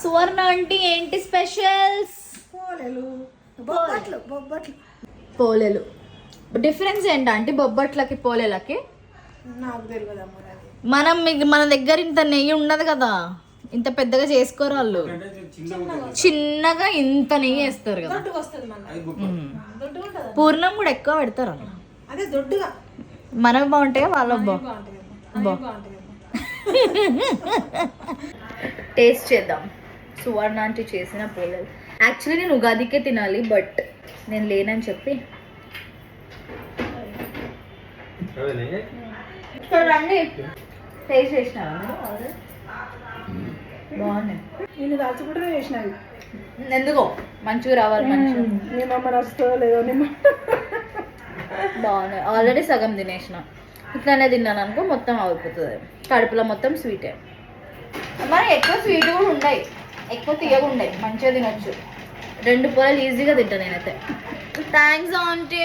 సువర్ణ aunty ఏంటి specials? పోలేలు. Difference ఏంటంటే బొబ్బట్లకి పోలేలకి? నాకు తెలియదు. మన దగ్గర ఇంత నెయ్యి ఉండదు కదా, ఇంత పెద్దగా చేసుకోరు వాళ్ళు, చిన్నగా ఇంత నెయ్యి వేస్తారు కదా. పూర్ణం కూడా ఎక్కువ పెడతారు. అదే దొడ్డుగా మనకు బాగుంటాయి, వాళ్ళకి బాగుంటాయి. టేస్ట్ చేద్దాం సువర్ణ ఆంటీ చేసిన పోలేలు. యాక్చువల్లీ నేను ఉగాదికే తినాలి, బట్ నేను లేనని చెప్పి రండి టేస్ట్ చేసినారా? బాగున్నాయి. నేను దాచిపెట్టే చేసినవి ఎందుకో మంచిగా రావాలి, మంచిగా. నిమ్మ రస్తుందో లేదో బాగున్నాయి. ఆల్రెడీ సగం తినేసిన, ఇట్లానే తిన్నాను అనుకో మొత్తం అయిపోతుంది, కడుపులో మొత్తం స్వీటే. మరి ఎక్కువ స్వీట్ కూడా ఉండయి, ఎక్కువ తీయగా ఉండయి, మంచిగా తినొచ్చు. 2 పొలాలు ఈజీగా తింటా నేనైతే. Thanks aunty.